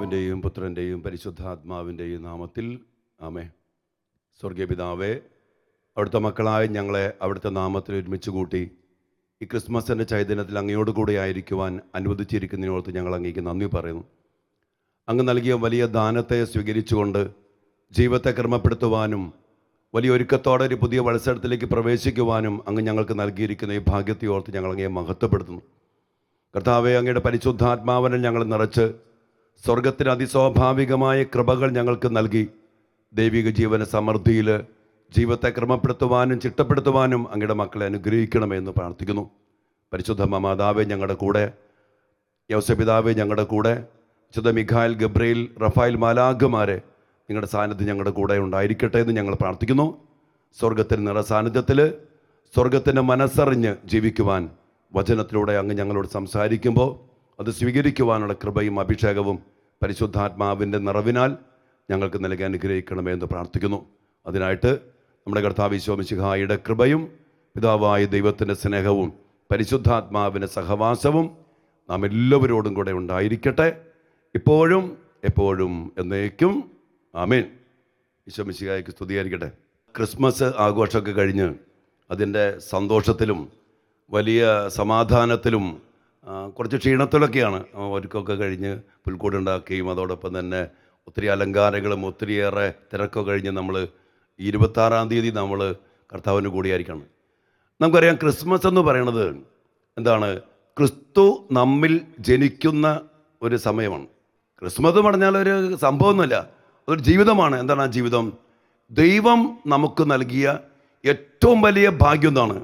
പിതാവിൻ്റെയും പുത്രൻ്റെയും പരിശുദ്ധാത്മാവിൻ്റെയും നാമത്തിൽ ആമേൻ. സ്വർഗീയ പിതാവേ, അവിടുത്തെ മക്കളായ ഞങ്ങളെ അവിടുത്തെ നാമത്തിൽ ഒരുമിച്ച് കൂട്ടി ഈ ക്രിസ്മസിൻ്റെ ചൈതന്യത്തിൽ അങ്ങയോട് കൂടെ ആയിരിക്കുവാൻ അനുവദിച്ചിരിക്കുന്നതിനോർത്ത് ഞങ്ങൾ അങ്ങേക്ക് നന്ദി പറയുന്നു. അങ്ങ് നൽകിയ വലിയ ദാനത്തെ സ്വീകരിച്ചുകൊണ്ട് ജീവിതത്തെ ക്രമപ്പെടുത്തുവാനും വലിയ ഒരുക്കത്തോടെ ഒരു പുതിയ വത്സരത്തിലേക്ക് പ്രവേശിക്കുവാനും അങ്ങ് ഞങ്ങൾക്ക് നൽകിയിരിക്കുന്ന ഈ ഭാഗ്യത്തെ ഓർത്ത് ഞങ്ങൾ അങ്ങയെ മഹത്വപ്പെടുത്തുന്നു. കർത്താവെ, അങ്ങയുടെ പരിശുദ്ധാത്മാവിനെ ഞങ്ങൾ നിറച്ച് സ്വർഗത്തിന് അതിസ്വാഭാവികമായ കൃപകൾ ഞങ്ങൾക്ക് നൽകി ദൈവിക ജീവന സമൃദ്ധിയിൽ ജീവിതത്തെ ക്രമപ്പെടുത്തുവാനും ചിട്ടപ്പെടുത്തുവാനും അങ്ങയുടെ മക്കളെ അനുഗ്രഹിക്കണമെന്ന് പ്രാർത്ഥിക്കുന്നു. പരിശുദ്ധ മാതാവേ ഞങ്ങളുടെ കൂടെ, യൗസപിതാവേ ഞങ്ങളുടെ കൂടെ, വിശുദ്ധ മിഖായേൽ, ഗബ്രിയേൽ, റഫായേൽ മാലാഖമാരെ നിങ്ങളുടെ സാന്നിധ്യം ഞങ്ങളുടെ കൂടെ ഉണ്ടായിരിക്കട്ടെ എന്ന് ഞങ്ങൾ പ്രാർത്ഥിക്കുന്നു. സ്വർഗത്തിന് നിറ സാന്നിധ്യത്തിൽ സ്വർഗത്തിൻ്റെ മനസ്സറിഞ്ഞ് ജീവിക്കുവാൻ വചനത്തിലൂടെ അങ്ങ് ഞങ്ങളോട് സംസാരിക്കുമ്പോൾ അത് സ്വീകരിക്കുവാനുള്ള കൃപയും അഭിഷേകവും പരിശുദ്ധാത്മാവിൻ്റെ നിറവിനാൽ ഞങ്ങൾക്ക് നൽകി അനുഗ്രഹിക്കണമേ എന്ന് പ്രാർത്ഥിക്കുന്നു. അതിനായിട്ട് നമ്മുടെ കർത്താവ് ഈശോ മിശിഹായുടെ കൃപയും പിതാവായ ദൈവത്തിൻ്റെ സ്നേഹവും പരിശുദ്ധാത്മാവിൻ്റെ സഹവാസവും നാം എല്ലാവരോടും കൂടെ ഉണ്ടായിരിക്കട്ടെ, ഇപ്പോഴും എപ്പോഴും എന്നേക്കും. ആമേൻ. ഈശോ മിശിഹായ്ക്ക് സ്തുതിയായിരിക്കട്ടെ. ക്രിസ്മസ് ആഘോഷമൊക്കെ കഴിഞ്ഞ് അതിൻ്റെ സന്തോഷത്തിലും വലിയ സമാധാനത്തിലും കുറച്ച് ക്ഷീണത്തിലൊക്കെയാണ് ഒരുക്കമൊക്കെ കഴിഞ്ഞ് പുൽക്കൂടുണ്ടാക്കുകയും അതോടൊപ്പം തന്നെ ഒത്തിരി അലങ്കാരങ്ങളും ഒത്തിരിയേറെ തിരക്കൊക്കെ കഴിഞ്ഞ് നമ്മൾ 26-ാം തീയതി നമ്മൾ കർത്താവിന് കൂടിയായിരിക്കണം. നമുക്കറിയാം, ക്രിസ്മസ് എന്ന് പറയുന്നത് എന്താണ്? ക്രിസ്തു നമ്മിൽ ജനിക്കുന്ന ഒരു സമയമാണ്. ക്രിസ്മസ് പറഞ്ഞാൽ ഒരു സംഭവമൊന്നുമല്ല, അതൊരു ജീവിതമാണ്. എന്താണ് ആ ജീവിതം? ദൈവം നമുക്ക് നൽകിയ ഏറ്റവും വലിയ ഭാഗ്യം എന്താണ്?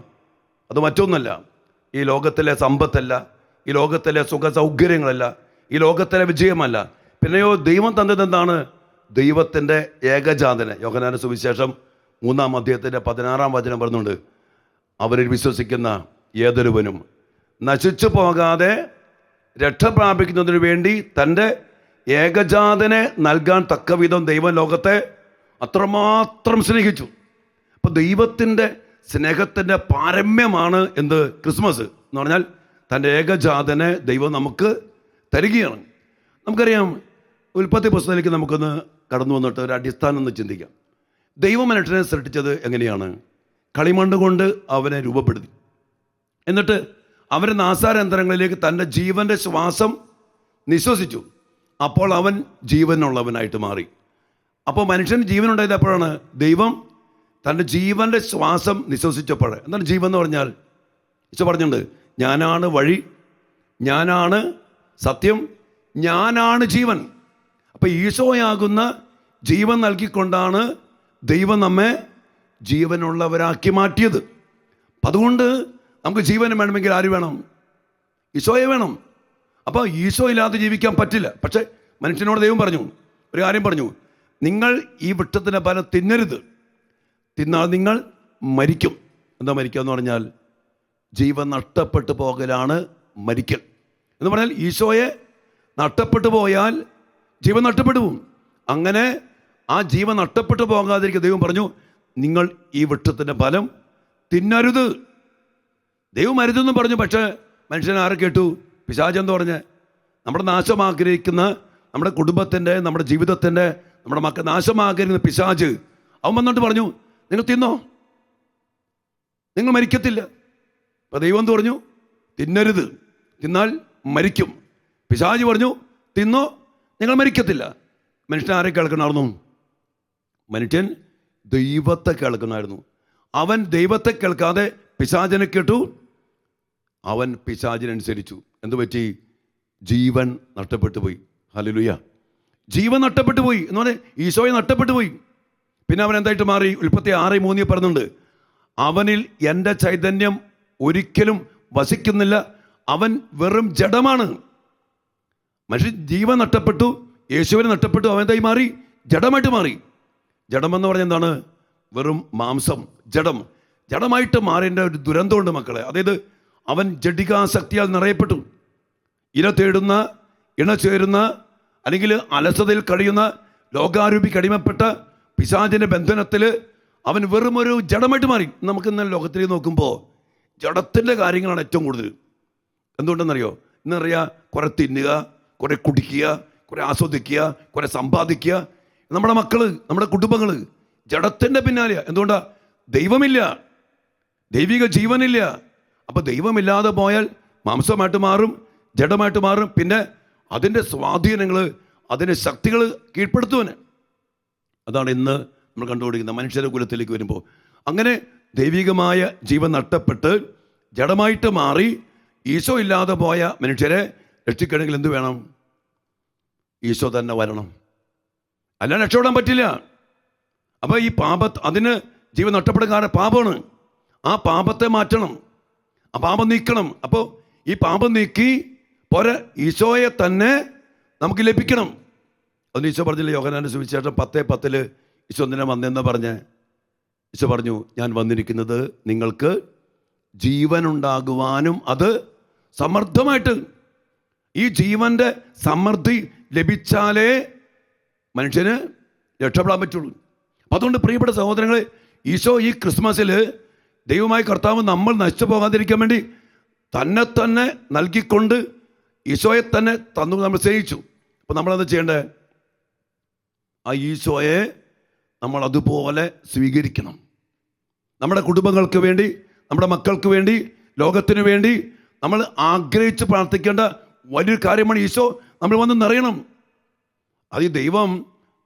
അത് മറ്റൊന്നല്ല, ഈ ലോകത്തിലെ സമ്പത്തല്ല, ഈ ലോകത്തിലെ സുഖ സൗകര്യങ്ങളല്ല, ഈ ലോകത്തിലെ വിജയമല്ല. പിന്നെയോ ദൈവം തന്നത് എന്താണ്? ദൈവത്തിൻ്റെ ഏകജാതനെ. യോഹന്നാന്റെ സുവിശേഷം 3-ാം അധ്യായത്തിൻ്റെ 16-ാം വചനം പറയുന്നുണ്ട്, അവരിൽ വിശ്വസിക്കുന്ന ഏതൊരുവനും നശിച്ചു പോകാതെ രക്ഷ പ്രാപിക്കുന്നതിന് വേണ്ടി തൻ്റെ ഏകജാതനെ നൽകാൻ തക്കവിധം ദൈവം ലോകത്തെ അത്രമാത്രം സ്നേഹിച്ചു. അപ്പോൾ ദൈവത്തിൻ്റെ സ്നേഹത്തിൻ്റെ പാരമ്യമാണ് എന്ത്? ക്രിസ്മസ് എന്ന് പറഞ്ഞാൽ തൻ്റെ ഏകജാതനെ ദൈവം നമുക്ക് തരികയാണ്. നമുക്കറിയാം, ഉൽപ്പത്തി പുസ്തകത്തിലേക്ക് നമുക്കൊന്ന് കടന്നു വന്നിട്ട് ഒരു അടിസ്ഥാനം ഒന്ന് ചിന്തിക്കാം. ദൈവം മനുഷ്യനെ സൃഷ്ടിച്ചത് എങ്ങനെയാണ്? കളിമണ്ണ് കൊണ്ട് അവനെ രൂപപ്പെടുത്തി, എന്നിട്ട് അവൻ്റെ നാസാരന്തരങ്ങളിലേക്ക് തൻ്റെ ജീവൻ്റെ ശ്വാസം നിശ്വസിച്ചു. അപ്പോൾ അവൻ ജീവനുള്ളവനായിട്ട് മാറി. അപ്പോൾ മനുഷ്യന് ജീവനുണ്ടായത് എപ്പോഴാണ്? ദൈവം തൻ്റെ ജീവൻ്റെ ശ്വാസം നിശ്വസിച്ചപ്പോൾ. എന്താണ് ജീവൻ എന്ന് പറഞ്ഞാൽ? ഈശോ പറഞ്ഞിട്ടുണ്ട്, ഞാനാണ് വഴി, ഞാനാണ് സത്യം, ഞാനാണ് ജീവൻ. അപ്പം ഈശോയാകുന്ന ജീവൻ നൽകിക്കൊണ്ടാണ് ദൈവം നമ്മെ ജീവനുള്ളവരാക്കി മാറ്റിയത്. അപ്പം അതുകൊണ്ട് നമുക്ക് ജീവൻ വേണമെങ്കിൽ ആര് വേണം? ഈശോയെ വേണം. അപ്പോൾ ഈശോ ഇല്ലാതെ ജീവിക്കാൻ പറ്റില്ല. പക്ഷേ മനുഷ്യനോട് ദൈവം പറഞ്ഞു, ഒരു കാര്യം പറഞ്ഞു, നിങ്ങൾ ഈ വൃക്ഷത്തിൻ്റെ ഫലം തിന്നരുത്, തിന്നാൽ നിങ്ങൾ മരിക്കും. എന്താ മരിക്കുക എന്ന് പറഞ്ഞാൽ? ജീവൻ നഷ്ടപ്പെട്ടു പോകലാണ് മരിക്കൽ എന്ന് പറഞ്ഞാൽ. ഈശോയെ നഷ്ടപ്പെട്ടു പോയാൽ ജീവൻ നഷ്ടപ്പെട്ടു പോകും. അങ്ങനെ ആ ജീവൻ നഷ്ടപ്പെട്ടു പോകാതിരിക്കുക ദൈവം പറഞ്ഞു, നിങ്ങൾ ഈ വൃക്ഷത്തിൻ്റെ ഫലം തിന്നരുത്. ദൈവം അരുതെന്ന് പറഞ്ഞു. പക്ഷേ മനുഷ്യൻ ആരെ കേട്ടു? പിശാചെന്ന് പറഞ്ഞ് നമ്മുടെ നാശം ആഗ്രഹിക്കുന്ന, നമ്മുടെ കുടുംബത്തിൻ്റെ, നമ്മുടെ ജീവിതത്തിൻ്റെ, നമ്മുടെ മക്കൾ നാശം ആഗ്രഹിക്കുന്ന പിശാച് അവൻ വന്നിട്ട് പറഞ്ഞു, നിങ്ങൾ തിന്നോ, നിങ്ങൾ മരിക്കത്തില്ല. അപ്പം ദൈവം എന്ത് പറഞ്ഞു? തിന്നരുത്, തിന്നാൽ മരിക്കും. പിശാച് പറഞ്ഞു, തിന്നോ, നിങ്ങൾ മരിക്കത്തില്ല. മനുഷ്യൻ ആരെ കേൾക്കണമായിരുന്നു? മനുഷ്യൻ ദൈവത്തെ കേൾക്കണമായിരുന്നു. അവൻ ദൈവത്തെ കേൾക്കാതെ പിശാചിനെ കേട്ടു, അവൻ പിശാചിനനുസരിച്ചു. എന്തു പറ്റി? ജീവൻ നഷ്ടപ്പെട്ടു പോയി. ഹല്ലേലൂയ. ജീവൻ നഷ്ടപ്പെട്ടു പോയി എന്ന് പറഞ്ഞാൽ ഈശോയെ നഷ്ടപ്പെട്ടു പോയി. പിന്നെ അവൻ എന്തായിട്ട് മാറി? ഉൽപ്പത്തി 6:3 പറയുന്നുണ്ട്, അവനിൽ എൻ്റെ ചൈതന്യം ഒരിക്കലും വസിക്കുന്നില്ല, അവൻ വെറും ജഡമാണ്. മനുഷ്യൻ ജീവൻ നഷ്ടപ്പെട്ടു, യേശുവിനെ നഷ്ടപ്പെട്ടു, അവൻ എന്തായി മാറി? ജഡമായിട്ട് മാറി. ജഡമെന്ന് പറഞ്ഞാൽ എന്താണ്? വെറും മാംസം, ജഡം. ജഡമായിട്ട് മാറിയതിൻ്റെ ഒരു ദുരന്തമുണ്ട് മക്കളെ. അതായത് അവൻ ജഡികാസക്തിയാൽ നിറയപ്പെട്ടു. ഇര തേടുന്ന, ഇണ ചേരുന്ന, അല്ലെങ്കിൽ അലസതയിൽ കഴിയുന്ന, ലോകാരൂപി കടിമപ്പെട്ട പിശാചിൻ്റെ ബന്ധനത്തിൽ അവൻ വെറും ഒരു ജഡമായിട്ട് മാറി. നമുക്ക് ഇന്നലെ ലോകത്തിലേക്ക് നോക്കുമ്പോൾ ജഡത്തിൻ്റെ കാര്യങ്ങളാണ് ഏറ്റവും കൂടുതൽ. എന്തുകൊണ്ടെന്നറിയോ? ഇന്നറിയാം, കുറെ തിന്നുക, കുറെ കുടിക്കുക, കുറെ ആസ്വദിക്കുക, കുറെ സമ്പാദിക്കുക. നമ്മുടെ മക്കള്, നമ്മുടെ കുടുംബങ്ങൾ ജഡത്തിൻ്റെ പിന്നാലെയാ. എന്തുകൊണ്ടാ? ദൈവമില്ല, ദൈവിക ജീവനില്ല. അപ്പൊ ദൈവമില്ലാതെ പോയാൽ മാംസമായിട്ട് മാറും, ജഡമായിട്ട് മാറും. പിന്നെ അതിൻ്റെ സ്വാധീനങ്ങൾ, അതിൻ്റെ ശക്തികൾ കീഴ്പ്പെടുത്തുവന്. അതാണ് ഇന്ന് നമ്മൾ കണ്ടുപിടിക്കുന്നത് മനുഷ്യരുടെ കുലത്തിലേക്ക് വരുമ്പോൾ. അങ്ങനെ ദൈവികമായ ജീവൻ നഷ്ടപ്പെട്ട് ജഡമായിട്ട് മാറി ഈശോ ഇല്ലാതെ പോയ മനുഷ്യരെ രക്ഷിക്കണമെങ്കിൽ എന്ത് വേണം? ഈശോ തന്നെ വരണം, അല്ല രക്ഷപ്പെടാൻ പറ്റില്ല. അപ്പോൾ ഈ അതിന് ജീവൻ നഷ്ടപ്പെടുന്ന കാരണം പാപമാണ്. ആ പാപത്തെ മാറ്റണം, ആ പാപം നീക്കണം. അപ്പോൾ ഈ പാപം നീക്കി പോരെ, ഈശോയെ തന്നെ നമുക്ക് ലഭിക്കണം. അതിന് ഈശോ പറഞ്ഞില്ല യോഹന്നാന്റെ സുവിശേഷം 10:10 ഈശോ എന്തിനാ വന്നെന്ന് പറഞ്ഞ്? ഈശോ പറഞ്ഞു, ഞാൻ വന്നിരിക്കുന്നത് നിങ്ങൾക്ക് ജീവൻ ഉണ്ടാകുവാനും അത് സമൃദ്ധമായിട്ട്. ഈ ജീവന്റെ സമൃദ്ധി ലഭിച്ചാലേ മനുഷ്യന് രക്ഷപ്പെടാൻ പറ്റുള്ളൂ. അപ്പം അതുകൊണ്ട് പ്രിയപ്പെട്ട സഹോദരങ്ങളെ, ഈശോ ഈ ക്രിസ്മസിൽ ദൈവമായ കർത്താവ് നമ്മൾ നശിച്ചു പോകാതിരിക്കാൻ വേണ്ടി തന്നെ നൽകിക്കൊണ്ട് ഈശോയെ തന്നെ തന്നു നമ്മൾ സ്നേഹിച്ചു. അപ്പം നമ്മളത് ചെയ്യേണ്ടത്, ആ ഈശോയെ നമ്മൾ അതുപോലെ സ്വീകരിക്കണം. നമ്മുടെ കുടുംബങ്ങൾക്ക് വേണ്ടി, നമ്മുടെ മക്കൾക്ക് വേണ്ടി, ലോകത്തിന് വേണ്ടി നമ്മൾ ആഗ്രഹിച്ച് പ്രാർത്ഥിക്കേണ്ട വലിയൊരു കാര്യമാണ് ഈശോ നമ്മൾ വന്ന് നിറയണം. അത് ഈ ദൈവം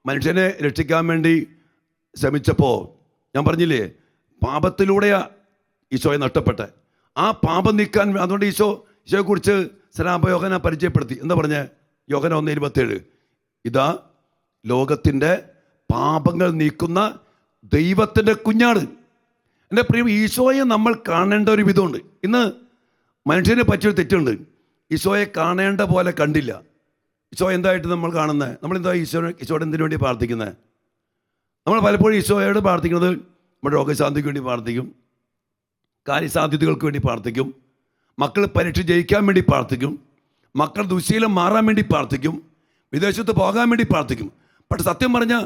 മനുഷ്യനെ രക്ഷിക്കാൻ വേണ്ടി ശ്രമിച്ചപ്പോൾ ഞാൻ പറഞ്ഞില്ലേ, പാപത്തിലൂടെയാ ഈശോയെ നഷ്ടപ്പെട്ടെ. ആ പാപം നീക്കാൻ അതുകൊണ്ട് ഈശോയെക്കുറിച്ച് യോഹന്നാൻ പരിചയപ്പെടുത്തി. എന്താ പറഞ്ഞ? യോഹന്നാൻ 1:27, ഇതാ ലോകത്തിൻ്റെ പാപങ്ങൾ നീക്കുന്ന ദൈവത്തിൻ്റെ കുഞ്ഞാട്. എൻ്റെ പ്രിയ, ഈശോയെ നമ്മൾ കാണേണ്ട ഒരു വിധമുണ്ട്. ഇന്ന് മനുഷ്യനെ പറ്റിയൊരു തെറ്റുണ്ട്. ഈശോയെ കാണേണ്ട പോലെ കണ്ടില്ല. ഈശോ എന്തായിട്ട് നമ്മൾ കാണുന്നത്? നമ്മളെന്താ ഈശോയുടെ എന്തിനു വേണ്ടി പ്രാർത്ഥിക്കുന്നത്? നമ്മൾ പലപ്പോഴും ഈശോയോട് പ്രാർത്ഥിക്കുന്നത് നമ്മുടെ രോഗശാന്തിക്ക് വേണ്ടി പ്രാർത്ഥിക്കും, കാര്യസാധ്യതകൾക്ക് വേണ്ടി പ്രാർത്ഥിക്കും, മക്കൾ പരീക്ഷ ജയിക്കാൻ വേണ്ടി പ്രാർത്ഥിക്കും, മക്കൾ ദുശീലം മാറാൻ വേണ്ടി പ്രാർത്ഥിക്കും, വിദേശത്ത് പോകാൻ വേണ്ടി പ്രാർത്ഥിക്കും. പക്ഷെ സത്യം പറഞ്ഞാൽ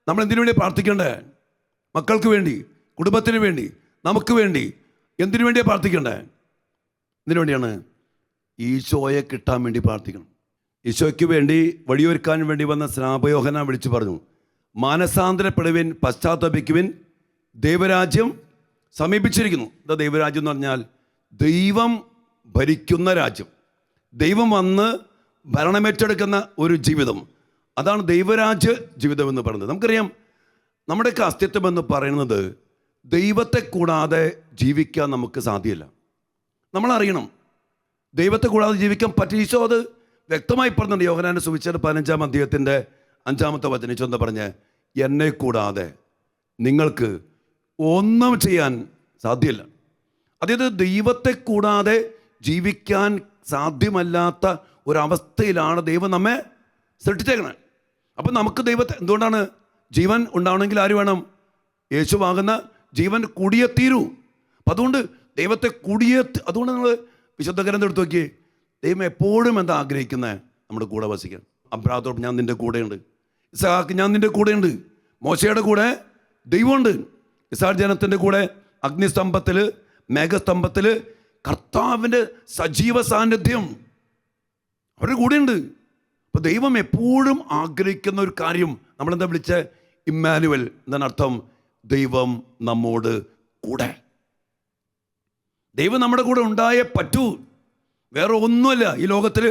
നമ്മൾ എന്തിനു വേണ്ടി പ്രാർത്ഥിക്കണ്ടേ? മക്കൾക്ക് വേണ്ടി, കുടുംബത്തിന് വേണ്ടി, നമുക്ക് വേണ്ടി. എന്തിനു വേണ്ടിയാണ് പ്രാർത്ഥിക്കണ്ടേ? എന്തിനു വേണ്ടിയാണ്? ഈശോയെ കിട്ടാൻ വേണ്ടി പ്രാർത്ഥിക്കണം. ഈശോയ്ക്ക് വേണ്ടി വഴിയൊരുക്കാൻ വേണ്ടി വന്ന യോഹന്നാൻ വിളിച്ചു പറഞ്ഞു, മാനസാന്തരപ്പെടുവിൻ, പശ്ചാത്തപിക്കുവിൻ, ദൈവരാജ്യം സമീപിച്ചിരിക്കുന്നു. എന്താ ദൈവരാജ്യം എന്ന് പറഞ്ഞാൽ? ദൈവം ഭരിക്കുന്ന രാജ്യം, ദൈവം വന്ന് ഭരണമേറ്റെടുക്കുന്ന ഒരു ജീവിതം. അതാണ് ദൈവരാജ്യ ജീവിതം എന്ന് പറയുന്നത്. നമുക്കറിയാം, നമ്മുടെയൊക്കെ അസ്തിത്വം എന്ന് പറയുന്നത് ദൈവത്തെ കൂടാതെ ജീവിക്കാൻ നമുക്ക് സാധ്യമല്ല. നമ്മളറിയണം, ദൈവത്തെ കൂടാതെ ജീവിക്കാൻ പറ്റിയ. ഈശോ അത് വ്യക്തമായി പറഞ്ഞിട്ടുണ്ട്. യോഹന്നാന്റെ സുവിശേഷം 15-ാം അധ്യായത്തിൻ്റെ 5-ാമത്തെ വചനം ഈശോ എന്താ പറഞ്ഞ്? എന്നെ കൂടാതെ നിങ്ങൾക്ക് ഒന്നും ചെയ്യാൻ സാധ്യമല്ല. അതായത് ദൈവത്തെ കൂടാതെ ജീവിക്കാൻ സാധ്യമല്ലാത്ത ഒരവസ്ഥയിലാണ് ദൈവം നമ്മെ സൃഷ്ടിച്ചേക്കണേ. അപ്പം നമുക്ക് ദൈവത്തെ എന്തുകൊണ്ടാണ്? ജീവൻ ഉണ്ടാവണമെങ്കിൽ ആര് വേണം? യേശുവാകുന്ന ജീവൻ കൂടിയേ തീരൂ. അപ്പം അതുകൊണ്ട് ദൈവത്തെ അതുകൊണ്ട് നിങ്ങൾ വിശുദ്ധ ഗ്രന്ഥം എടുത്ത് നോക്കിയേ. ദൈവം എപ്പോഴും എന്താ ആഗ്രഹിക്കുന്നത്? നമ്മുടെ കൂടെ വസിക്കാൻ. അബ്രാഹത്തോട് ഞാൻ നിൻ്റെ കൂടെയുണ്ട്, ഇസ്ഹാക്ക് ഞാൻ നിൻ്റെ കൂടെയുണ്ട്, മോശയുടെ കൂടെ ദൈവമുണ്ട്, ഇസ്രായേൽ ജനത്തിൻ്റെ കൂടെ അഗ്നിസ്തംഭത്തിൽ, മേഘസ്തംഭത്തിൽ കർത്താവിൻ്റെ സജീവ സാന്നിധ്യം അവരുടെ കൂടെയുണ്ട്. അപ്പോൾ ദൈവം എപ്പോഴും ആഗ്രഹിക്കുന്ന ഒരു കാര്യം നമ്മളെന്താ വിളിച്ച ഇമ്മാനുവൽ എന്നാണ് അർത്ഥം. ദൈവം നമ്മോട് കൂടെ. ദൈവം നമ്മുടെ കൂടെ ഉണ്ടായേ പറ്റൂ. വേറെ ഒന്നുമല്ല ഈ ലോകത്തിൽ.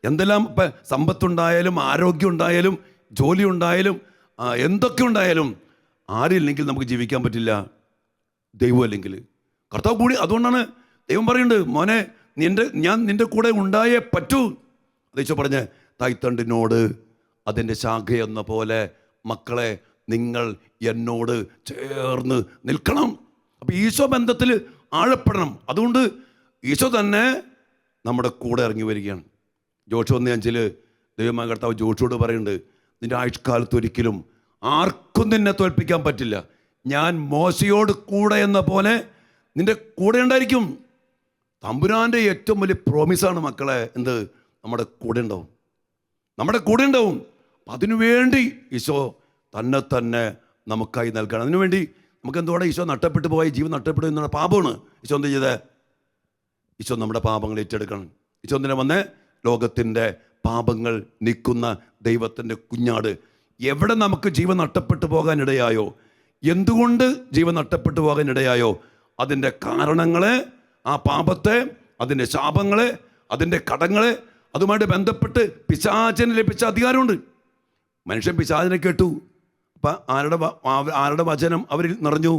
എന്തെല്ലാം ഇപ്പം സമ്പത്തുണ്ടായാലും ആരോഗ്യം ഉണ്ടായാലും ജോലി ഉണ്ടായാലും എന്തൊക്കെ ഉണ്ടായാലും ആരില്ലെങ്കിൽ നമുക്ക് ജീവിക്കാൻ പറ്റില്ല, ദൈവം അല്ലെങ്കിൽ. കർത്താവ് കൂടി. അതുകൊണ്ടാണ് ദൈവം പറയുന്നുണ്ട്, മോനെ ഞാൻ നിൻ്റെ കൂടെ ഉണ്ടായേ പറ്റൂ. അതീശോ പറഞ്ഞ്, തൈത്തണ്ടിനോട് അതിൻ്റെ ശാഖയെന്ന പോലെ മക്കളെ നിങ്ങൾ എന്നോട് ചേർന്ന് നിൽക്കണം. അപ്പം ഈശോ ബന്ധത്തിൽ ആഴപ്പെടണം. അതുകൊണ്ട് ഈശോ തന്നെ നമ്മുടെ കൂടെ ഇറങ്ങി വരികയാണ്. ജോഷുവ 1:5 ദൈവമായ കർത്താവ് ജോഷുവോട് പറയുന്നുണ്ട്, നിൻ്റെ ആയുഷ്കാലത്ത് ഒരിക്കലും ആർക്കും നിന്നെ തോൽപ്പിക്കാൻ പറ്റില്ല. ഞാൻ മോശയോട് കൂടെ എന്ന പോലെ നിൻ്റെ കൂടെ ഉണ്ടായിരിക്കും. തമ്പുരാൻ്റെ ഏറ്റവും വലിയ പ്രോമിസാണ് മക്കളെ, എന്ത്? നമ്മുടെ കൂടെ ഉണ്ടാവും, നമ്മുടെ കൂടെ ഉണ്ടാവും. അപ്പം അതിനുവേണ്ടി ഈശോ തന്നെ നമുക്കായി നൽകണം. അതിനുവേണ്ടി നമുക്ക് എന്തുകൊണ്ട് ഈശോ നഷ്ടപ്പെട്ടു പോയി, ജീവൻ നഷ്ടപ്പെട്ടു എന്നുള്ള പാപമാണ്. ഈശോ എന്ത് ചെയ്തേ? ഈശോ നമ്മുടെ പാപങ്ങൾ ഏറ്റെടുക്കണം. ഈശോ എന്തിനാ വന്നേ? ലോകത്തിൻ്റെ പാപങ്ങൾ നീക്കുന്ന ദൈവത്തിൻ്റെ കുഞ്ഞാട്. എവിടെ നമുക്ക് ജീവൻ നഷ്ടപ്പെട്ടു പോകാനിടയായോ, എന്തുകൊണ്ട് ജീവൻ നഷ്ടപ്പെട്ടു പോകാനിടയായോ, അതിൻ്റെ കാരണങ്ങളെ, ആ പാപത്തെ, അതിൻ്റെ ശാപങ്ങളെ, അതിൻ്റെ കടങ്ങളെ, അതുമായിട്ട് ബന്ധപ്പെട്ട് പിശാചിന് ലഭിച്ച അധികാരമുണ്ട്. മനുഷ്യൻ പിശാചിനെ കേട്ടു. അപ്പം ആരുടെ വചനം അവരിൽ നിറഞ്ഞു?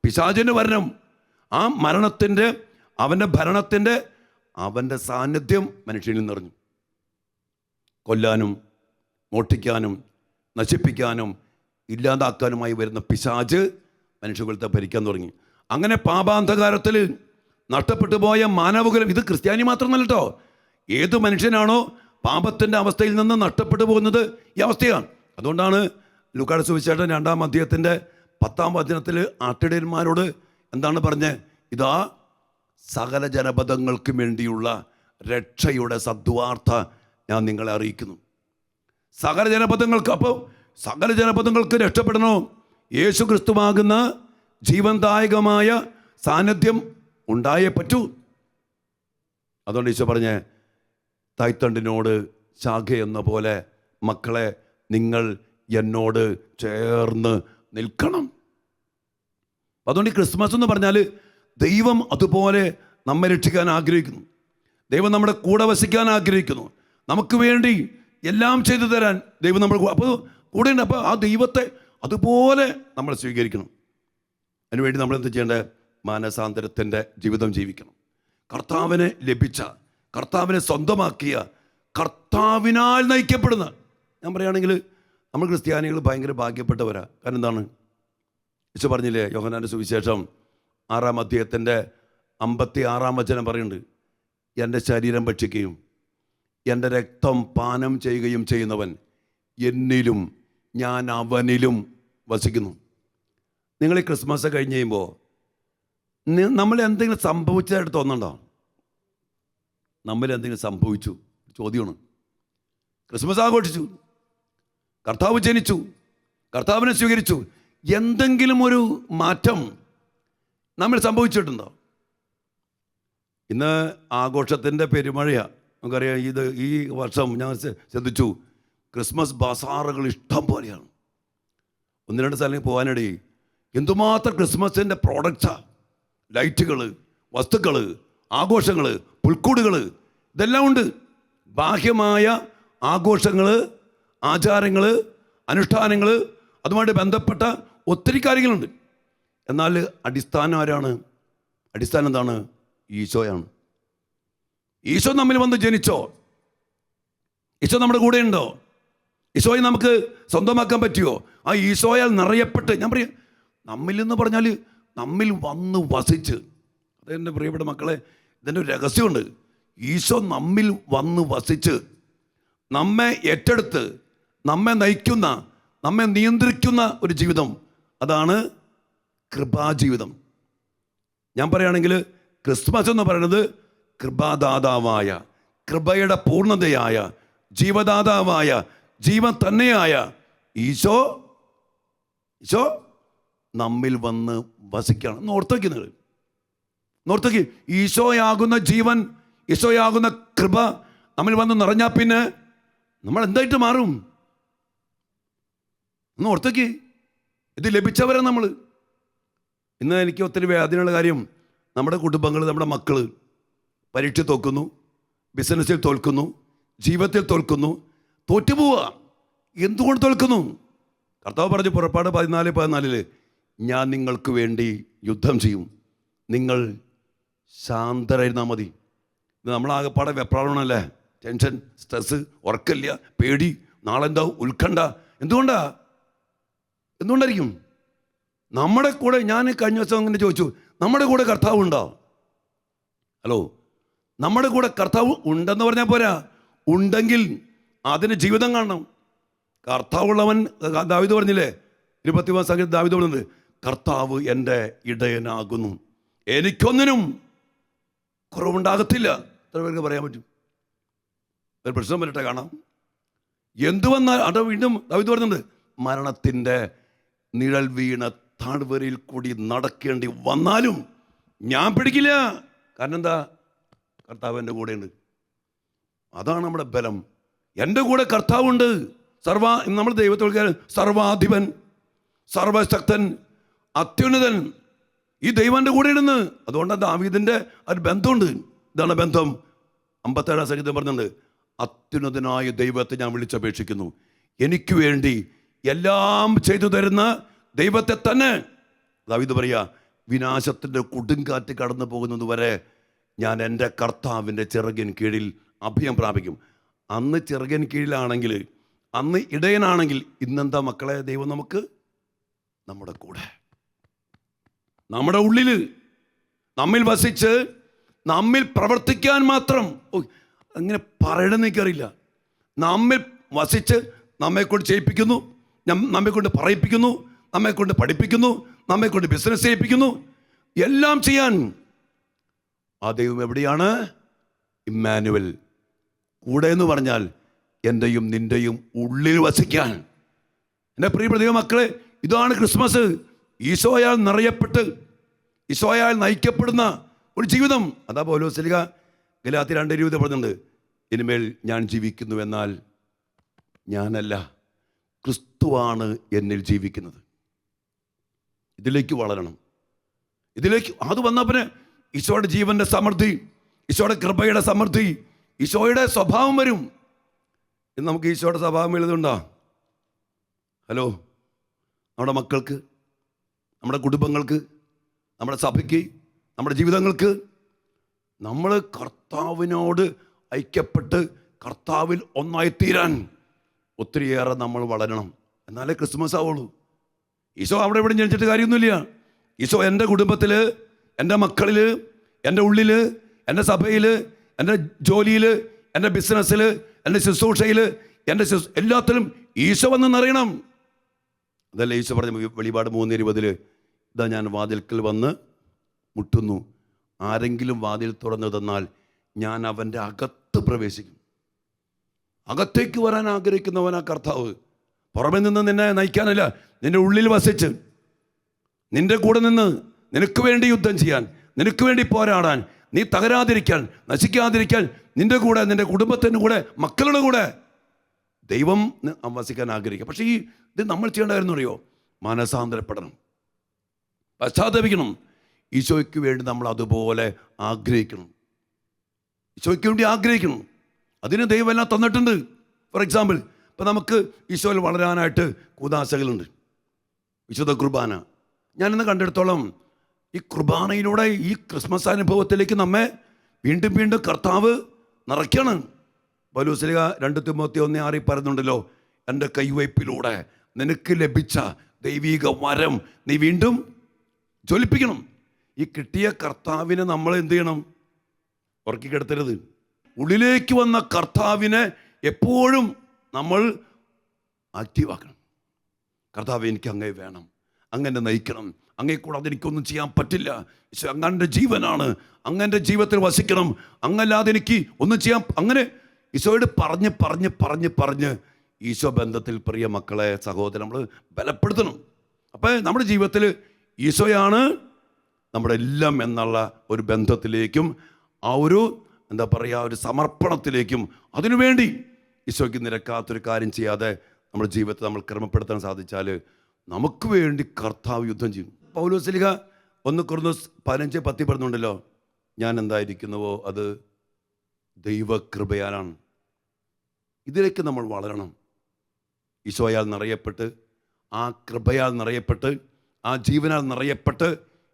പിശാചിൻ്റെ വചനം. ആ മരണത്തിൻ്റെ, അവൻ്റെ ഭരണത്തിൻ്റെ, അവൻ്റെ സാന്നിധ്യം മനുഷ്യനിൽ നിറഞ്ഞു. കൊല്ലാനും മോഷ്ടിക്കാനും നശിപ്പിക്കാനും ഇല്ലാതാക്കാനുമായി വരുന്ന പിശാച് മനുഷ്യകുലത്തെ ഭരിക്കാൻ തുടങ്ങി. അങ്ങനെ പാപാന്ധകാരത്തിൽ നഷ്ടപ്പെട്ടു പോയ മാനവകുലം, ഇത് ക്രിസ്ത്യാനി മാത്രമല്ല കേട്ടോ, ഏത് മനുഷ്യനാണോ പാപത്തിൻ്റെ അവസ്ഥയിൽ നിന്ന് നഷ്ടപ്പെട്ടു പോകുന്നത് ഈ അവസ്ഥയാണ്. അതുകൊണ്ടാണ് ലൂക്കായുടെ സുവിശേഷം 2-ാം അധ്യായത്തിൻ്റെ 10-ാം വചനത്തിൽ ആട്ടിടയന്മാരോട് എന്താണ് പറഞ്ഞത്? ഇതാ സകല ജനപദങ്ങൾക്കും വേണ്ടിയുള്ള രക്ഷയുടെ സദ്വാർത്ത ഞാൻ നിങ്ങളെ അറിയിക്കുന്നു. സകല ജനപദങ്ങൾക്ക്. അപ്പോൾ സകല ജനപദങ്ങൾക്ക് രക്ഷപ്പെടണോ? യേശു ക്രിസ്തുവാകുന്ന ജീവൻദായകമായ സാന്നിധ്യം ഉണ്ടായേ പറ്റൂ. അതുകൊണ്ട് ഈശോ പറഞ്ഞേ, തായ്തണ്ടിനോട് ശാഖയെന്ന പോലെ മക്കളെ നിങ്ങൾ എന്നോട് ചേർന്ന് നിൽക്കണം. അതുകൊണ്ട് ഈ ക്രിസ്മസ് എന്ന് പറഞ്ഞാൽ ദൈവം അതുപോലെ നമ്മെ രക്ഷിക്കാൻ ആഗ്രഹിക്കുന്നു. ദൈവം നമ്മുടെ കൂടെ വസിക്കാൻ ആഗ്രഹിക്കുന്നു. നമുക്ക് വേണ്ടി എല്ലാം ചെയ്തു തരാൻ ദൈവം നമ്മൾ അപ്പോൾ കൂടെ ഉണ്ട്. അപ്പോൾ ആ ദൈവത്തെ അതുപോലെ നമ്മൾ സ്വീകരിക്കണം. അതിനുവേണ്ടി നമ്മൾ എന്ത് ചെയ്യേണ്ടത്? മാനസാന്തരത്തിൻ്റെ ജീവിതം ജീവിക്കണം. കർത്താവിനെ ലഭിച്ച, കർത്താവിനെ സ്വന്തമാക്കിയ, കർത്താവിനാൽ നയിക്കപ്പെടുന്ന, ഞാൻ പറയുകയാണെങ്കിൽ നമ്മൾ ക്രിസ്ത്യാനികൾ ഭയങ്കര ഭാഗ്യപ്പെട്ടവരാ. കാരണം എന്താണ്? ഈശോ പറഞ്ഞില്ലേ, യോഹന്നാൻ്റെ സുവിശേഷം 6-ാം അധ്യായത്തിൻ്റെ 56-ാം വചനം പറയുന്നുണ്ട്, എൻ്റെ ശരീരം ഭക്ഷിക്കുകയും എൻ്റെ രക്തം പാനം ചെയ്യുകയും ചെയ്യുന്നവൻ എന്നിലും ഞാൻ അവനിലും വസിക്കുന്നു. നിങ്ങൾ ഈ ക്രിസ്മസ് കഴിഞ്ഞ് കഴിയുമ്പോൾ നമ്മൾ എന്തെങ്കിലും സംഭവിച്ചതായിട്ട് തോന്നണ്ടോ? നമ്മൾ എന്തെങ്കിലും സംഭവിച്ചു? ചോദ്യമാണ്. ക്രിസ്മസ് ആഘോഷിച്ചു, കർത്താവ് ജനിച്ചു, കർത്താവിനെ സ്വീകരിച്ചു, എന്തെങ്കിലും ഒരു മാറ്റം നമ്മൾ സംഭവിച്ചിട്ടുണ്ടോ? ഇന്ന് ആഘോഷത്തിൻ്റെ പെരുമഴയാണ്. നമുക്കറിയാം, ഈ വർഷം ഞാൻ ശ്രദ്ധിച്ചു, ക്രിസ്മസ് ബസാറുകൾ ഇഷ്ടം പോലെയാണ്. 1-2 സ്ഥലങ്ങളിൽ പോകാനിടയിൽ എന്തുമാത്രം ക്രിസ്മസിൻ്റെ പ്രോഡക്റ്റ്സാണ്. ലൈറ്റുകൾ, വസ്തുക്കൾ, ആഘോഷങ്ങൾ, പുൽക്കൂടുകൾ, ഇതെല്ലാം ഉണ്ട്. ബാഹ്യമായ ആഘോഷങ്ങൾ, ആചാരങ്ങൾ, അനുഷ്ഠാനങ്ങൾ, അതുമായിട്ട് ബന്ധപ്പെട്ട ഒത്തിരി കാര്യങ്ങളുണ്ട്. എന്നാൽ അടിസ്ഥാനം ആരാണ്? അടിസ്ഥാനം എന്താണ്? ഈശോയാണ്. ഈശോ നമ്മിൽ വന്ന് ജനിച്ചോ? ഈശോ നമ്മുടെ കൂടെ ഉണ്ടോ? ഈശോയെ നമുക്ക് സ്വന്തമാക്കാൻ പറ്റുമോ? ആ ഈശോയാൽ നിറയപ്പെട്ട്, ഞാൻ പറയാം, നമ്മിൽ എന്ന് പറഞ്ഞാൽ നമ്മിൽ വന്ന് വസിച്ച്. അതെൻ്റെ പ്രിയപ്പെട്ട മക്കളെ, ഇതിൻ്റെ ഒരു രഹസ്യമുണ്ട്. ഈശോ നമ്മിൽ വന്ന് വസിച്ച് നമ്മെ ഏറ്റെടുത്ത് നമ്മെ നയിക്കുന്ന, നമ്മെ നിയന്ത്രിക്കുന്ന ഒരു ജീവിതം, അതാണ് കൃപാജീവിതം. ഞാൻ പറയുകയാണെങ്കിൽ ക്രിസ്മസ് എന്ന് പറയുന്നത് കൃപാദാതാവായ, കൃപയുടെ പൂർണ്ണതയായ, ജീവദാതാവായ, ജീവൻ തന്നെയായ ഈശോ നമ്മിൽ വന്ന് വസിക്കുകയാണ്. നോർത്തേക്ക് നിങ്ങൾ നോർത്തേക്ക് ഈശോയാകുന്ന ജീവൻ, ഈശോയാകുന്ന കൃപ നമ്മിൽ വന്ന് നിറഞ്ഞാൽ പിന്നെ നമ്മൾ എന്തായിട്ട് മാറും? നോർത്തേക്ക് ഇത് ലഭിച്ചവരാ നമ്മൾ. ഇന്ന് എനിക്ക് ഒത്തിരി വേദനയുള്ള കാര്യം, നമ്മുടെ കുടുംബങ്ങൾ, നമ്മുടെ മക്കൾ പരീക്ഷ തോൽക്കുന്നു, ബിസിനസ്സിൽ തോൽക്കുന്നു, ജീവിതത്തിൽ തോൽക്കുന്നു, തോറ്റുപോവുക. എന്തുകൊണ്ട് തോൽക്കുന്നു? കർത്താവ് പറഞ്ഞു പുറപ്പാട് 14:14 ഞാൻ നിങ്ങൾക്ക് വേണ്ടി യുദ്ധം ചെയ്യും, നിങ്ങൾ ശാന്തരായിരുന്നാൽ മതി. ഇത് നമ്മളാകെപ്പാടെ വെപ്രാളമല്ലേ, ടെൻഷൻ, സ്ട്രെസ്, ഉറക്കമില്ല, പേടി, നാളെന്താവും, ഉത്കണ്ഠ. എന്തുകൊണ്ടായിരിക്കും? നമ്മുടെ കൂടെ, ഞാൻ കഴിഞ്ഞ ദിവസം അങ്ങനെ ചോദിച്ചു, നമ്മുടെ കൂടെ കർത്താവ് ഉണ്ടോ? ഹലോ, നമ്മുടെ കൂടെ കർത്താവ് ഉണ്ടെന്ന് പറഞ്ഞാൽ പോരാ, ഉണ്ടെങ്കിൽ അതിന് ജീവിതം കാണണം. കർത്താവുള്ളവൻ, ദാവീദ് പറഞ്ഞില്ലേ, 20-ാം സംഗീതം ദാവീദ് പറഞ്ഞത്, കർത്താവ് എൻ്റെ ഇടയനാകുന്നു, എനിക്കൊന്നിനും കുറവുണ്ടാകത്തില്ല. എത്ര പേർക്ക് പറയാൻ പറ്റും? ഒരു പ്രശ്നം വരട്ടെ, കാണാം. എന്തു വന്നാൽ അത് വീണ്ടും ദാവീദ് പറയുന്നുണ്ട്, മരണത്തിൻ്റെ നിഴൽ വീണ താഴ്വരയിൽ കൂടി നടക്കേണ്ടി വന്നാലും ഞാൻ പിടിക്കില്ല. കാരണം എന്താ? കർത്താവ് എൻ്റെ കൂടെയുണ്ട്. അതാണ് നമ്മുടെ ബലം. എൻ്റെ കൂടെ കർത്താവുണ്ട്. നമ്മൾ ദൈവത്തെ സർവാധിപൻ, സർവശക്തൻ, അത്യുന്നതൻ. ഈ ദൈവം എൻ്റെ കൂടെ ഇടുന്നു. അതുകൊണ്ടാണ് ദാവീദിൻ്റെ ഒരു ബന്ധമുണ്ട്. ഇതാണ് ബന്ധം. 57 സംഗീതം പറഞ്ഞിട്ടുണ്ട്, അത്യുന്നതനായ ദൈവത്തെ ഞാൻ വിളിച്ചപേക്ഷിക്കുന്നു. എനിക്ക് വേണ്ടി എല്ലാം ചെയ്തു തരുന്ന ദൈവത്തെ തന്നെ. ദാവീദ് പറയാ, വിനാശത്തിൻ്റെ കൊടുങ്കാറ്റ് കടന്നു പോകുന്നത് വരെ ഞാൻ എൻ്റെ കർത്താവിൻ്റെ ചിറകിൻ കീഴിൽ അഭയം പ്രാപിക്കും. അന്ന് ചിറകിൻ കീഴിലാണെങ്കിൽ, അന്ന് ഇടയനാണെങ്കിൽ, ഇന്നെന്താ മക്കളെ ദൈവം നമുക്ക് നമ്മുടെ കൂടെ, നമ്മുടെ ഉള്ളിൽ, നമ്മിൽ വസിച്ച് നമ്മിൽ പ്രവർത്തിക്കാൻ മാത്രം. അങ്ങനെ പറയണമെന്ന് എനിക്കറിയില്ല. നമ്മിൽ വസിച്ച് നമ്മെക്കൊണ്ട് ചെയ്യിപ്പിക്കുന്നു, നമ്മെക്കൊണ്ട് പറയിപ്പിക്കുന്നു, നമ്മെക്കൊണ്ട് പഠിപ്പിക്കുന്നു, നമ്മെക്കൊണ്ട് ബിസിനസ് ചെയ്യിപ്പിക്കുന്നു, എല്ലാം ചെയ്യാൻ ആ ദൈവം എവിടെയാണ്? ഇമ്മാനുവൽ. കൂടെ എന്ന് പറഞ്ഞാൽ എൻ്റെയും നിൻ്റെയും ഉള്ളിൽ വസിക്കാൻ. എൻ്റെ പ്രിയപ്പെട്ട ദൈവ മക്കളെ, ഇതാണ് ക്രിസ്മസ്. ഈശോയാൽ നിറയപ്പെട്ട്, ഈശോയാൽ നയിക്കപ്പെടുന്ന ഒരു ജീവിതം. അതാ പൗലോസ്ലീഹ ഗലാത്യർ 2:20 പറഞ്ഞിട്ടുണ്ട്, ഇനിമേൽ ഞാൻ ജീവിക്കുന്നു, എന്നാൽ ഞാനല്ല, ക്രിസ്തുവാണ് എന്നിൽ ജീവിക്കുന്നത്. ഇതിലേക്ക് വളരണം. ഇതിലേക്ക് അത് വന്നപ്പോൾ ഈശോയുടെ ജീവൻ്റെ സമൃദ്ധി, ഈശോയുടെ കൃപയുടെ സമൃദ്ധി, ഈശോയുടെ സ്വഭാവം വരും. ഇന്ന് നമുക്ക് ഈശോയുടെ സ്വഭാവം എഴുതുണ്ടോ? ഹലോ, നമ്മുടെ മക്കൾക്ക്, നമ്മുടെ കുടുംബങ്ങൾക്ക്, നമ്മുടെ സഭയ്ക്ക്, നമ്മുടെ ജീവിതങ്ങൾക്ക് നമ്മൾ കർത്താവിനോട് ഐക്യപ്പെട്ട് കർത്താവിൽ ഒന്നായിത്തീരാൻ ഒത്തിരിയേറെ നമ്മൾ വളരണം. എന്നാലേ ക്രിസ്മസ് ആവുള്ളൂ. ഈശോ അവിടെ ഇവിടെ ജനിച്ചിട്ട് കാര്യമൊന്നുമില്ല. ഈശോ എൻ്റെ കുടുംബത്തിൽ, എൻ്റെ മക്കളിൽ, എൻ്റെ ഉള്ളിൽ, എൻ്റെ സഭയിൽ, എൻ്റെ ജോലിയിൽ, എൻ്റെ ബിസിനസ്സിൽ, എൻ്റെ ശുശ്രൂഷയിൽ, എൻ്റെ എല്ലാത്തിലും ഈശോ വന്ന് നിറയണം. അതല്ല ഈശോ പറഞ്ഞ വെളിപാട് 3:20, ഇതാ ഞാൻ വാതിൽക്കൽ വന്ന് മുട്ടുന്നു, ആരെങ്കിലും വാതിൽ തുറന്നു തന്നാൽ ഞാൻ അവൻ്റെ അകത്ത് പ്രവേശിക്കും. അകത്തേക്ക് വരാൻ ആഗ്രഹിക്കുന്നവനാ കർത്താവ്. പുറമെ നിന്ന് നിന്നെ നയിക്കാനല്ല, നിന്റെ ഉള്ളിൽ വസിച്ച് നിന്റെ കൂടെ നിന്ന് നിനക്ക് വേണ്ടി യുദ്ധം ചെയ്യാൻ, നിനക്ക് വേണ്ടി പോരാടാൻ, നീ തകരാതിരിക്കാൻ, നശിക്കാതിരിക്കാൻ, നിന്റെ കൂടെ, നിന്റെ കുടുംബത്തിൻ്റെ കൂടെ, മക്കളുടെ കൂടെ ദൈവം വസിക്കാൻ ആഗ്രഹിക്കുക. പക്ഷേ ഇത് നമ്മൾ ചെയ്യേണ്ടതായിരുന്നു അറിയോ? മനസാന്തരപ്പെടണം, പശ്ചാത്തപിക്കണം. ഈശോയ്ക്ക് വേണ്ടി നമ്മൾ അതുപോലെ ആഗ്രഹിക്കണം. ഈശോയ്ക്ക് വേണ്ടി ആഗ്രഹിക്കണം. അതിന് ദൈവം എല്ലാം തന്നിട്ടുണ്ട്. ഫോർ എക്സാമ്പിൾ, ഇപ്പം നമുക്ക് ഈശോയിൽ വളരാനായിട്ട് കൂദാശകളുണ്ട്. വിശുദ്ധ കുർബാന. ഞാനിന്ന് കണ്ടെടുത്തോളം ഈ കുർബാനയിലൂടെ ഈ ക്രിസ്മസ് അനുഭവത്തിലേക്ക് നമ്മെ വീണ്ടും വീണ്ടും കർത്താവ് നിറയ്ക്കണം. പൗലോസ്ലീഹ 2 തിമോത്തി 1:6 പറയുന്നുണ്ടല്ലോ, എൻ്റെ കൈവയ്പിലൂടെ നിനക്ക് ലഭിച്ച ദൈവിക വരം നീ വീണ്ടും ജ്വലിപ്പിക്കണം. ഈ കിട്ടിയ കർത്താവിനെ നമ്മൾ എന്ത് ചെയ്യണം? ഉറക്കിക്കെടുത്തരുത്. ഉള്ളിലേക്ക് വന്ന കർത്താവിനെ എപ്പോഴും നമ്മൾ ആക്റ്റീവാക്കണം. കർത്താവ്, എനിക്ക് അങ്ങേ വേണം, അങ്ങനെ നയിക്കണം, അങ്ങേ കൂടാതെ എനിക്കൊന്നും ചെയ്യാൻ പറ്റില്ല. ഈശോ അങ്ങൻ്റെ ജീവനാണ്, അങ്ങൻ്റെ ജീവിതത്തിൽ വസിക്കണം, അങ്ങല്ലാതെ എനിക്ക് ഒന്നും ചെയ്യാൻ. അങ്ങനെ ഈശോയോട് പറഞ്ഞ് പറഞ്ഞ് പറഞ്ഞ് പറഞ്ഞ് ഈശോ ബന്ധത്തിൽ പ്രിയ മക്കളെ, സഹോദരൻ, നമ്മൾ ബലപ്പെടുത്തണം. അപ്പം നമ്മുടെ ജീവിതത്തിൽ ഈശോയാണ് നമ്മുടെ എല്ലാം എന്നുള്ള ഒരു ബന്ധത്തിലേക്കും ആ ഒരു എന്താ പറയുക, ഒരു സമർപ്പണത്തിലേക്കും, അതിനുവേണ്ടി ഈശോയ്ക്ക് നിരക്കാത്തൊരു കാര്യം ചെയ്യാതെ നമ്മുടെ ജീവിതത്തെ നമ്മൾ ക്രമപ്പെടുത്താൻ സാധിച്ചാൽ നമുക്ക് വേണ്ടി കർത്താവ് യുദ്ധം ചെയ്യും. പൗലോസ്ലീഹ 1 കൊരിന്ത്യർ 15:10 പറഞ്ഞുണ്ടല്ലോ, ഞാൻ എന്തായിരിക്കുന്നുവോ അത് ദൈവകൃപയാലാണ്. ഇതിലേക്ക് നമ്മൾ വളരണം. ഈശോയാൽ നിറയപ്പെട്ട്, ആ കൃപയാൽ നിറയപ്പെട്ട്, ആ ജീവനാൽ നിറയപ്പെട്ട്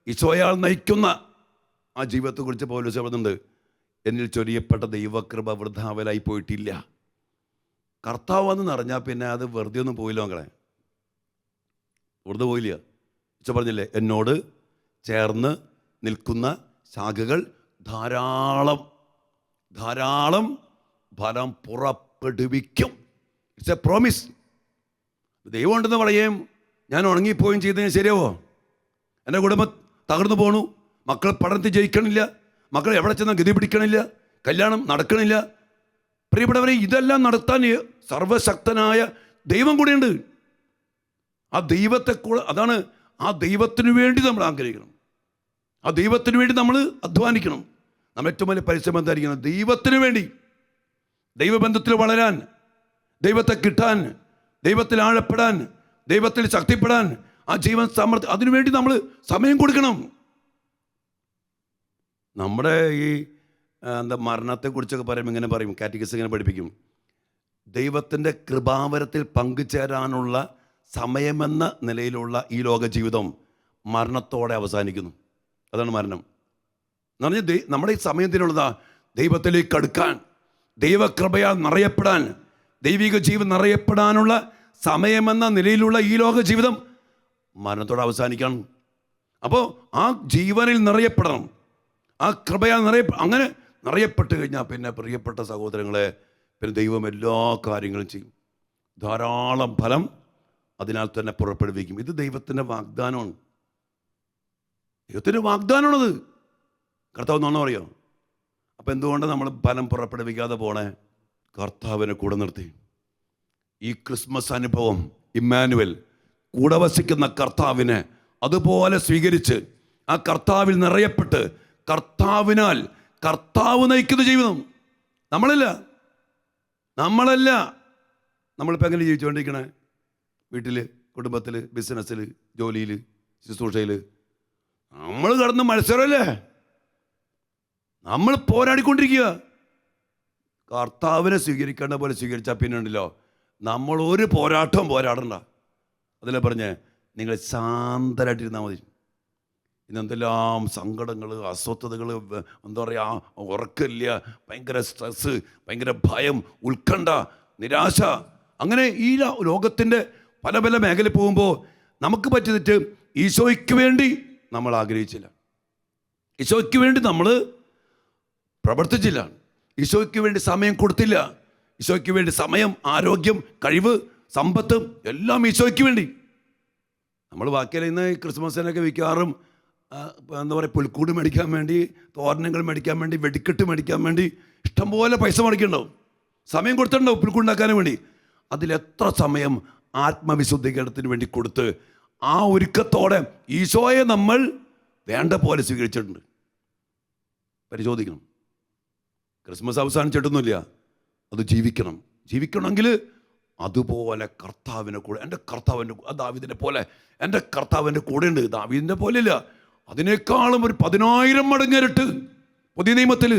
ഈശോയാൽ നയിക്കുന്ന ആ ജീവിതത്തെക്കുറിച്ച് പൗലോസ് പറയുന്നുണ്ട്, എന്നിൽ ചൊരിയപ്പെട്ട ദൈവകൃപ വൃഥാവലായി പോയിട്ടില്ല. കർത്താവ് എന്ന് പറഞ്ഞാൽ പിന്നെ അത് വെറുതെ ഒന്നും പോയില്ല മക്കളെ, വെറുതെ പോയില്ല. ഈശോ പറഞ്ഞില്ലേ, എന്നോട് ചേർന്ന് നിൽക്കുന്ന ശാഖകൾ ധാരാളം ധാരാളം ഫലം പുറപ്പെടുവിക്കും. It's A promise. ദൈവം ഉണ്ടെന്ന് പറയുകയും ഞാൻ ഉണങ്ങിപ്പോയും ചെയ്തതിന് ശരിയാവോ? എൻ്റെ കുടുംബം തകർന്നു പോണു, മക്കൾ പഠനത്തിൽ ജയിക്കണില്ല, മക്കൾ എവിടെ ചെന്നാൽ ഗതി പിടിക്കണില്ല, കല്യാണം നടക്കണില്ല. പ്രിയപ്പെട്ടവരെ, ഇതെല്ലാം നടത്താൻ സർവശക്തനായ ദൈവം കൂടെയുണ്ട്. ആ ദൈവത്തെ കൂടെ, അതാണ് ആ ദൈവത്തിന് വേണ്ടി നമ്മൾ ആഗ്രഹിക്കണം, ആ ദൈവത്തിന് വേണ്ടി നമ്മൾ അധ്വാനിക്കണം. നമ്മൾ ഏറ്റവും വലിയ പരിശ്രമം എന്തായിരിക്കണം? ദൈവത്തിന് വേണ്ടി, ദൈവബന്ധത്തിൽ വളരാൻ, ദൈവത്തെ കിട്ടാൻ, ദൈവത്തിൽ ആഴപ്പെടാൻ, ദൈവത്തിൽ ശക്തിപ്പെടാൻ, ആ ജീവൻ സമൃദ്ധി, അതിനുവേണ്ടി നമ്മൾ സമയം കൊടുക്കണം. നമ്മുടെ ഈ മരണത്തെക്കുറിച്ചൊക്കെ പറയുമ്പോൾ ഇങ്ങനെ പറയും, കാറ്റഗിസ് ഇങ്ങനെ പഠിപ്പിക്കും, ദൈവത്തിൻ്റെ കൃപാവരത്തിൽ പങ്കുചേരാനുള്ള സമയമെന്ന നിലയിലുള്ള ഈ ലോക ജീവിതം മരണത്തോടെ അവസാനിക്കുന്നു. അതാണ് മരണം എന്ന് പറഞ്ഞാൽ നമ്മുടെ ഈ സമയത്തിനുള്ളതാ ദൈവത്തിലേക്ക് അടുക്കാൻ, ദൈവകൃപയാൽ നിറയപ്പെടാൻ, ദൈവിക ജീവൻ നിറയപ്പെടാനുള്ള സമയമെന്ന നിലയിലുള്ള ഈ ലോക ജീവിതം മരണത്തോടെ അവസാനിക്കണം. അപ്പോൾ ആ ജീവനിൽ നിറയപ്പെടണം, ആ കൃപയാൽ അങ്ങനെ നിറയപ്പെട്ട് കഴിഞ്ഞാൽ പിന്നെ പ്രിയപ്പെട്ട സഹോദരങ്ങളെ, പിന്നെ ദൈവം എല്ലാ കാര്യങ്ങളും ചെയ്യും, ധാരാളം ഫലം അതിനാൽ തന്നെ പുറപ്പെടുവിക്കും. ഇത് ദൈവത്തിൻ്റെ വാഗ്ദാനമാണ്, ദൈവത്തിൻ്റെ വാഗ്ദാനമാണത്. കർത്താവ് എന്നാണോ അറിയോ? അപ്പം എന്തുകൊണ്ട് നമ്മൾ ഫലം പുറപ്പെടുവിക്കാതെ പോണേ? കർത്താവിനെ കൂടെ നിർത്തി. ഈ ക്രിസ്മസ് അനുഭവം, ഇമ്മാനുവൽ, കൂടെ വസിക്കുന്ന കർത്താവിനെ അതുപോലെ സ്വീകരിച്ച് ആ കർത്താവിൽ നിറയപ്പെട്ട് കർത്താവിനാൽ കർത്താവ് നയിക്കുന്ന ജീവിതം. നമ്മളല്ല നമ്മളിപ്പോൾ എങ്ങനെ ജീവിച്ചുകൊണ്ടിരിക്കണേ? വീട്ടിൽ, കുടുംബത്തിൽ, ബിസിനസ്സിൽ, ജോലിയിൽ, ശുശ്രൂഷയിൽ നമ്മൾ കടന്ന് മത്സരമല്ലേ, നമ്മൾ പോരാടിക്കൊണ്ടിരിക്കുക. കർത്താവിനെ സ്വീകരിക്കേണ്ട പോലെ സ്വീകരിച്ചാൽ പിന്നെ ഉണ്ടല്ലോ നമ്മൾ ഒരു പോരാടണ്ട. അതിലെ പറഞ്ഞ് നിങ്ങൾ ശാന്തരായിട്ടിരുന്നാൽ മതി. ഇന്നെന്തെല്ലാം സങ്കടങ്ങൾ, അസ്വസ്ഥതകൾ, എന്താ പറയുക, ഉറക്കമില്ല, ഭയങ്കര സ്ട്രെസ്സ്, ഭയങ്കര ഭയം, ഉത്കണ്ഠ, നിരാശ, അങ്ങനെ ഈ ലോകത്തിൻ്റെ പല പല മേഖല പോകുമ്പോൾ നമുക്ക് പറ്റിയ തെറ്റ് ഈശോയ്ക്ക് വേണ്ടി നമ്മൾ ആഗ്രഹിച്ചില്ല, ഈശോയ്ക്ക് വേണ്ടി നമ്മൾ പ്രവർത്തിച്ചില്ല, ഈശോയ്ക്ക് വേണ്ടി സമയം കൊടുത്തില്ല, ഈശോയ്ക്ക് വേണ്ടി സമയം, ആരോഗ്യം, കഴിവ്, സമ്പത്ത് എല്ലാം ഈശോയ്ക്ക് വേണ്ടി. നമ്മൾ ബാക്കിയല്ല ഇന്ന് ക്രിസ്മസിനൊക്കെ മിക്കവാറും എന്താ പറയുക, പുൽക്കൂട് മേടിക്കാൻ വേണ്ടി, തോരണങ്ങൾ മേടിക്കാൻ വേണ്ടി, വെടിക്കെട്ട് മേടിക്കാൻ വേണ്ടി ഇഷ്ടംപോലെ പൈസ മേടിക്കണ്ടാവും, സമയം കൊടുത്തിട്ടുണ്ടാവും പുൽക്കൂടുണ്ടാക്കാനും വേണ്ടി. അതിലെത്ര സമയം ആത്മവിശുദ്ധീകരണത്തിന് വേണ്ടി കൊടുത്ത് ആ ഒരുക്കത്തോടെ ഈശോയെ നമ്മൾ വേണ്ട പോലെ സ്വീകരിച്ചിട്ടുണ്ട്. പരിശോധിക്കണം. ക്രിസ്മസ് അവസാനിച്ചിട്ടൊന്നുമില്ല, അത് ജീവിക്കണമെങ്കിൽ അതുപോലെ കർത്താവിനെ കൂടെ, എൻ്റെ കർത്താവിൻ്റെ ദാവീദിനെ പോലെ എൻ്റെ കർത്താവിൻ്റെ കൂടെ ഉണ്ട്. ദാവീദിൻ്റെ പോലെയില്ല, അതിനേക്കാളും ഒരു 10,000 മടങ്ങിരട്ട് പുതിയ നിയമത്തിൽ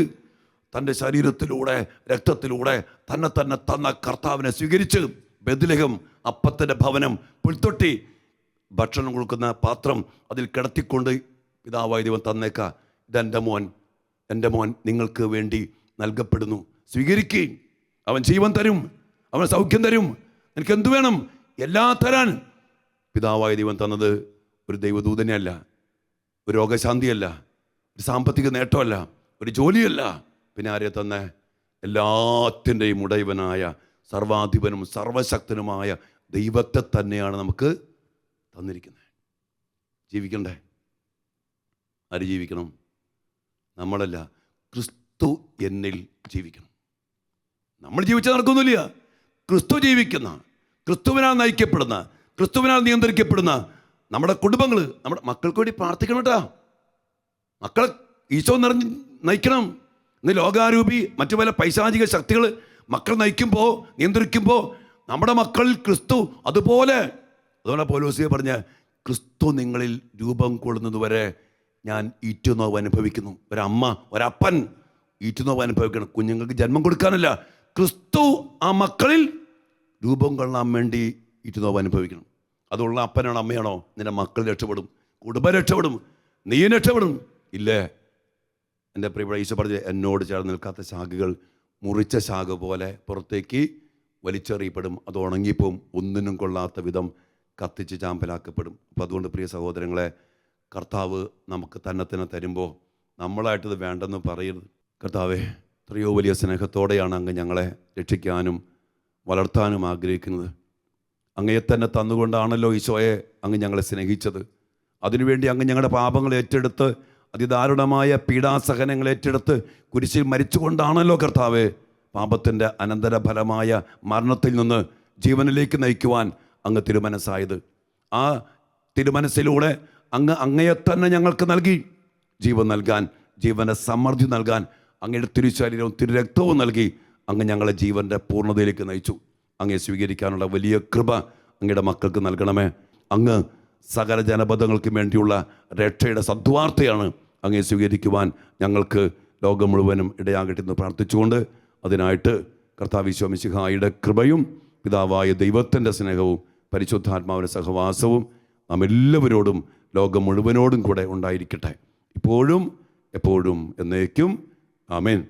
തൻ്റെ ശരീരത്തിലൂടെ, രക്തത്തിലൂടെ തന്നെ തന്ന കർത്താവിനെ സ്വീകരിച്ച് ബെത്ലഹേം, അപ്പത്തിൻ്റെ ഭവനം, പുൽത്തൊട്ടി, ഭക്ഷണം കൊടുക്കുന്ന പാത്രം, അതിൽ കിടത്തിക്കൊണ്ട് പിതാവായ ദൈവം തന്നേക്ക, ഇതെൻ്റെ മോൻ, എൻ്റെ മോൻ നിങ്ങൾക്ക് വേണ്ടി നൽകപ്പെടുന്നു, സ്വീകരിക്കുകയും അവൻ ജീവൻ തരും, അവൻ സൗഖ്യം തരും, എനിക്ക് എന്തു വേണം എല്ലാം തരാൻ പിതാവായ ദൈവം തന്നത് ഒരു ദൈവദൂതനെയല്ല, ഒരു രോഗശാന്തിയല്ല, ഒരു സാമ്പത്തിക നേട്ടമല്ല, ഒരു ജോലിയല്ല, പിന്നെ ആരെ തന്നെ? എല്ലാത്തിൻ്റെയും ഉടയവനായ സർവാധിപനും സർവശക്തനുമായ ദൈവത്തെ തന്നെയാണ് നമുക്ക് തന്നിരിക്കുന്നത്. ജീവിക്കണ്ടേ? ആര് ജീവിക്കണം? നമ്മളല്ല, ക്രിസ്തു എന്നിൽ ജീവിക്കണം. നമ്മൾ ജീവിച്ച നടക്കൊന്നുമില്ല. ക്രിസ്തു ജീവിക്കുന്ന, ക്രിസ്തുവിനാൽ നയിക്കപ്പെടുന്ന, ക്രിസ്തുവിനാൽ നിയന്ത്രിക്കപ്പെടുന്ന നമ്മുടെ കുടുംബങ്ങൾ, നമ്മുടെ മക്കൾക്ക് വേണ്ടി പ്രാർത്ഥിക്കണം കേട്ടോ. മക്കളെ ഈശോ നയിക്കണം. ഇന്ന് ലോകാരൂപി മറ്റു പല പൈശാചിക ശക്തികൾ മക്കൾ നയിക്കുമ്പോൾ, നിയന്ത്രിക്കുമ്പോൾ നമ്മുടെ മക്കളിൽ ക്രിസ്തു അതുപോലെ പൗലോസിയെ പറഞ്ഞ ക്രിസ്തു നിങ്ങളിൽ രൂപം കൊള്ളുന്നതുവരെ ഞാൻ ഈറ്റുനോവ് അനുഭവിക്കുന്നു. ഒരമ്മ, ഒരപ്പൻ ഈറ്റുനോവ് അനുഭവിക്കണം. കുഞ്ഞുങ്ങൾക്ക് ജന്മം കൊടുക്കാനല്ല, ക്രിസ്തു ആ മക്കളിൽ രൂപം കൊള്ളാൻ വേണ്ടി ഈറ്റുനോവ് അനുഭവിക്കണം. അതുള്ള അപ്പനാണോ അമ്മയാണോ, നിന്റെ മക്കൾ രക്ഷപ്പെടും, കുടുംബം രക്ഷപ്പെടും, നീ രക്ഷപ്പെടും. ഇല്ലേ? എൻ്റെ പ്രിയപ്പെട്ട ഈശോ പറഞ്ഞ്, എന്നോട് ചേർന്ന് നിൽക്കാത്ത ശാഖകൾ മുറിച്ച ശാഖ പോലെ പുറത്തേക്ക് വലിച്ചെറിയപ്പെടും, അത് ഉണങ്ങിപ്പോവും, ഒന്നിനും കൊള്ളാത്ത വിധം കത്തിച്ച് ചാമ്പലാക്കപ്പെടും. അപ്പം അതുകൊണ്ട് പ്രിയ സഹോദരങ്ങളെ, കർത്താവ് നമുക്ക് തന്നെ തരുമ്പോൾ നമ്മളായിട്ടത് വേണ്ടെന്ന് പറയരുത്. കർത്താവേ, എത്രയോ വലിയ സ്നേഹത്തോടെയാണ് അങ്ങ് ഞങ്ങളെ രക്ഷിക്കാനും വളർത്താനും ആഗ്രഹിക്കുന്നത്. അങ്ങയെ തന്നെ തന്നുകൊണ്ടാണല്ലോ ഈശോയെ അങ്ങ് ഞങ്ങളെ സ്നേഹിച്ചത്. അതിനുവേണ്ടി അങ്ങ് ഞങ്ങളുടെ പാപങ്ങൾ ഏറ്റെടുത്ത്, അതിദാരുണമായ പീഡാസഹനങ്ങൾ ഏറ്റെടുത്ത് കുരിശിൽ മരിച്ചുകൊണ്ടാണല്ലോ കർത്താവേ പാപത്തിൻ്റെ അനന്തരഫലമായ മരണത്തിൽ നിന്ന് ജീവനിലേക്ക് നയിക്കുവാൻ അങ്ങ് തിരുമനസ്സായത്. ആ തിരുമനസ്സിലൂടെ അങ്ങയെ തന്നെ ഞങ്ങൾക്ക് നൽകി ജീവൻ നൽകാൻ, ജീവൻ്റെ സമൃദ്ധി നൽകാൻ അങ്ങയുടെ തിരുശരീരവും തിരുരക്തവും നൽകി അങ്ങ് ഞങ്ങളെ ജീവൻ്റെ പൂർണ്ണതയിലേക്ക് നയിച്ചു. അങ്ങയെ സ്വീകരിക്കാനുള്ള വലിയ കൃപ അങ്ങയുടെ മക്കൾക്ക് നൽകണമേ. അങ്ങ് സകല ജനപദങ്ങൾക്കും വേണ്ടിയുള്ള രക്ഷയുടെ സദ്വാർത്തയാണ് അങ്ങയെ സ്വീകരിക്കുവാൻ ഞങ്ങൾക്ക് ലോകം മുഴുവനും ഇടയാകട്ടെ എന്ന് പ്രാർത്ഥിച്ചുകൊണ്ട്, അതിനായിട്ട് കർത്താവ് ഈശോ മിശിഹായുടെ കൃപയും പിതാവായ ദൈവത്തിൻ്റെ സ്നേഹവും പരിശുദ്ധാത്മാവിൻ്റെ സഹവാസവും നാം എല്ലാവരോടും ലോകം മുഴുവനോടും കൂടെ ഉണ്ടായിരിക്കട്ടെ, ഇപ്പോഴും എപ്പോഴും എന്നേക്കും. ആമേൻ.